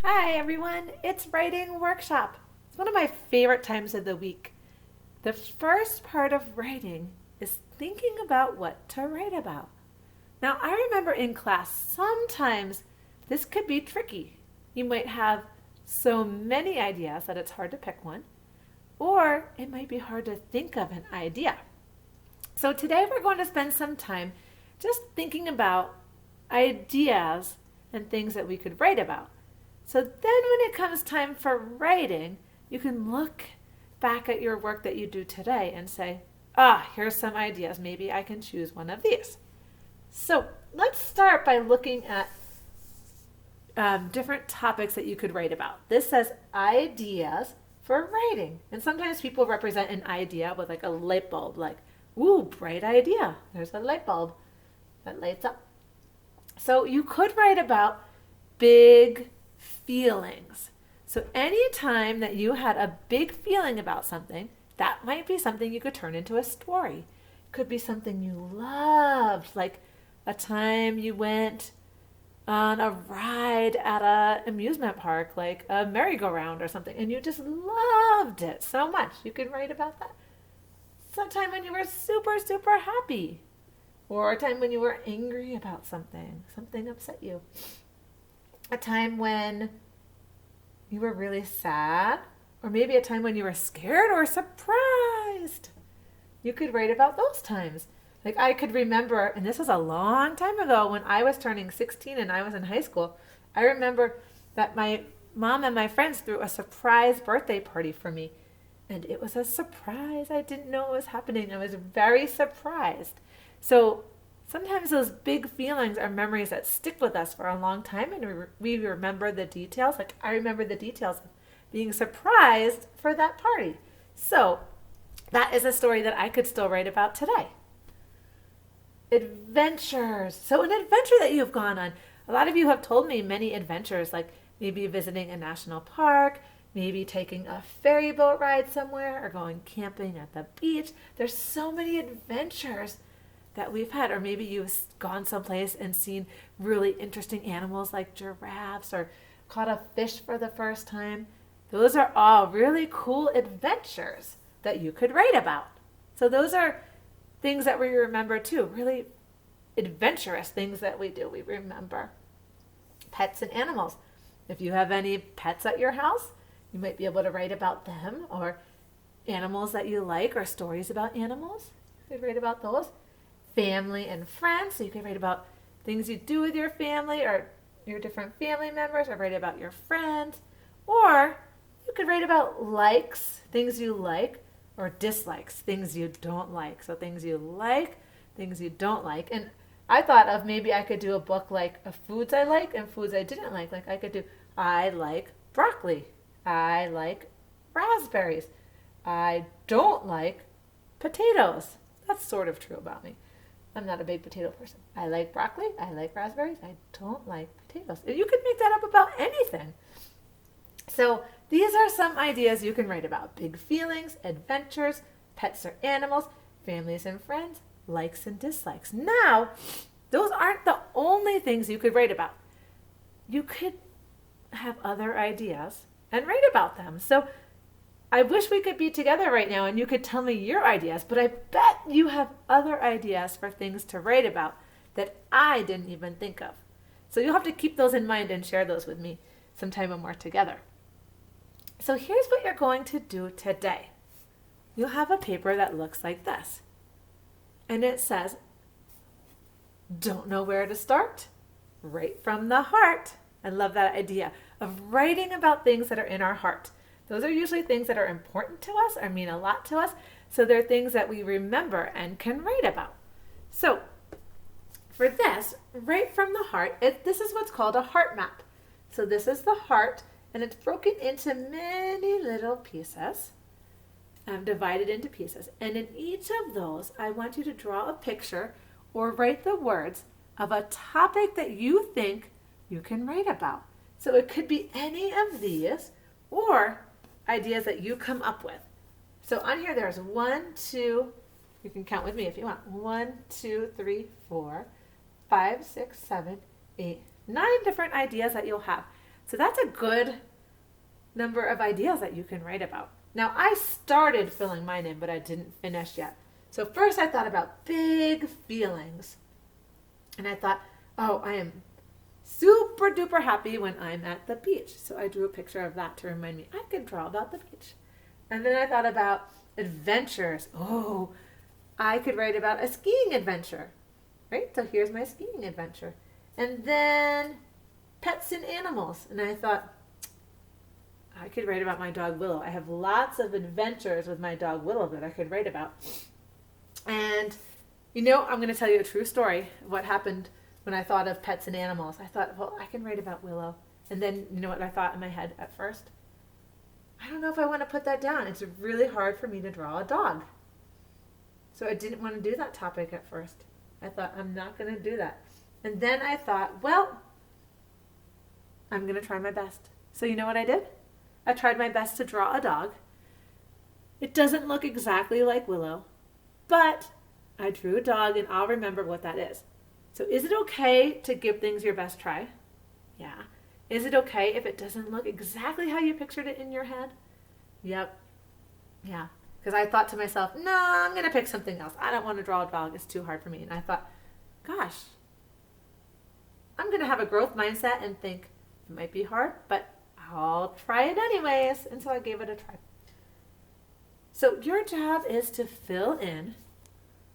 Hi everyone, it's writing workshop. It's one of my favorite times of the week. The first part of writing is thinking about what to write about. Now, I remember in class sometimes this could be tricky. You might have so many ideas that it's hard to pick one, or it might be hard to think of an idea. So today we're going to spend some time just thinking about ideas and things that we could write about. So then when it comes time for writing, you can look back at your work that you do today and say, here's some ideas. Maybe I can choose one of these. So let's start by looking at different topics that you could write about. This says ideas for writing. And sometimes people represent an idea with like a light bulb, like, ooh, bright idea. There's a light bulb that lights up. So you could write about big feelings. So anytime that you had a big feeling about something, that might be something you could turn into a story. It could be something you loved, like a time you went on a ride at an amusement park, like a merry-go-round or something, and you just loved it so much. You could write about that. Sometime when you were super, super happy, or a time when you were angry about something, something upset you. A time when you were really sad, or maybe a time when you were scared or surprised. You could write about those times. Like I could remember, and this was a long time ago when I was turning 16 and I was in high school. I remember that my mom and my friends threw a surprise birthday party for me. And it was a surprise. I didn't know it was happening. I was very surprised. So sometimes those big feelings are memories that stick with us for a long time, and we remember the details. Like I remember the details of being surprised for that party. So that is a story that I could still write about today. Adventures. So an adventure that you've gone on. A lot of you have told me many adventures, like maybe visiting a national park, maybe taking a ferry boat ride somewhere, or going camping at the beach. There's so many adventures that we've had. Or maybe you've gone someplace and seen really interesting animals like giraffes, or caught a fish for the first time. Those are all really cool adventures that you could write about. So those are things that we remember too, really adventurous things that we do. We remember pets and animals. If you have any pets at your house, you might be able to write about them, or animals that you like, or stories about animals. You could write about those. Family and friends, so you could write about things you do with your family or your different family members, or write about your friends. Or you could write about likes, things you like, or dislikes, things you don't like. So things you like, things you don't like. And I thought of maybe I could do a book like of foods I like and foods I didn't like. Like I could do, I like broccoli. I like raspberries. I don't like potatoes. That's sort of true about me. I'm not a big potato person. I like broccoli. I like raspberries. I don't like potatoes. You could make that up about anything. So these are some ideas you can write about. Big feelings, adventures, pets or animals, families and friends, likes and dislikes. Now, those aren't the only things you could write about. You could have other ideas and write about them. So I wish we could be together right now and you could tell me your ideas, but I bet you have other ideas for things to write about that I didn't even think of. So you'll have to keep those in mind and share those with me sometime when we're together. So here's what you're going to do today. You'll have a paper that looks like this. And it says, don't know where to start? Write from the heart. I love that idea of writing about things that are in our heart. Those are usually things that are important to us or mean a lot to us. So they're things that we remember and can write about. So for this, write from the heart, this is what's called a heart map. So this is the heart, and it's broken into many little pieces. Divided into pieces. And in each of those, I want you to draw a picture or write the words of a topic that you think you can write about. So it could be any of these or ideas that you come up with. So on here, there's 1, 2, you can count with me if you want. 1, 2, 3, 4, 5, 6, 7, 8, 9 different ideas that you'll have. So that's a good number of ideas that you can write about. Now, I started filling mine in, but I didn't finish yet. So first I thought about big feelings. And I thought, oh, I am super duper happy when I'm at the beach. So I drew a picture of that to remind me I could draw about the beach. And then I thought about adventures. Oh, I could write about a skiing adventure, right? So here's my skiing adventure. And then pets and animals. And I thought, I could write about my dog Willow. I have lots of adventures with my dog Willow that I could write about. And, I'm going to tell you a true story of what happened when I thought of pets and animals. I thought, well, I can write about Willow. And then, you know what I thought in my head at first? I don't know if I want to put that down. It's really hard for me to draw a dog. So I didn't want to do that topic at first. I thought, I'm not going to do that. And then I thought, well, I'm going to try my best. So you know what I did? I tried my best to draw a dog. It doesn't look exactly like Willow, but I drew a dog and I'll remember what that is. So is it okay to give things your best try? Yeah. Is it okay if it doesn't look exactly how you pictured it in your head? Yep. Yeah. Because I thought to myself, no, I'm going to pick something else. I don't want to draw a dog. It's too hard for me. And I thought, gosh, I'm going to have a growth mindset and think it might be hard, but I'll try it anyways. And so I gave it a try. So your job is to fill in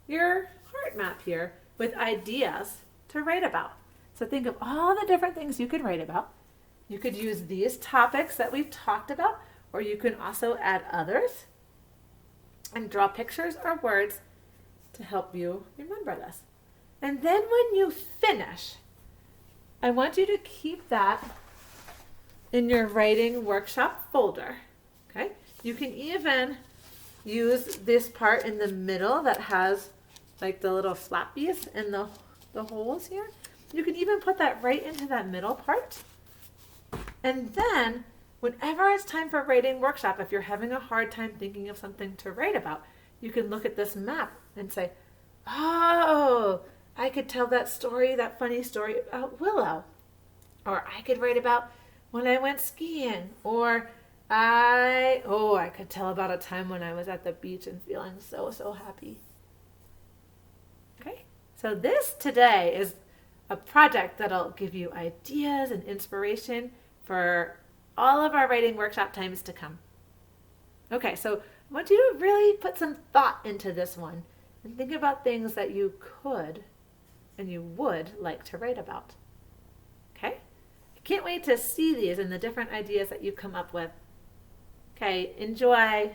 your heart map here with ideas to write about. So think of all the different things you could write about. You could use these topics that we've talked about, or you can also add others and draw pictures or words to help you remember this. And then when you finish, I want you to keep that in your writing workshop folder. Okay? You can even use this part in the middle that has like the little flappies and the holes here. You can even put that right into that middle part. And then whenever it's time for writing workshop, if you're having a hard time thinking of something to write about, you can look at this map and say, oh, I could tell that story, that funny story about Willow. Or I could write about when I went skiing. Or I could tell about a time when I was at the beach and feeling so happy. Okay, so this today is a project that'll give you ideas and inspiration for all of our writing workshop times to come. Okay, so I want you to really put some thought into this one and think about things that you could and you would like to write about. Okay? I can't wait to see these and the different ideas that you come up with. Okay, enjoy.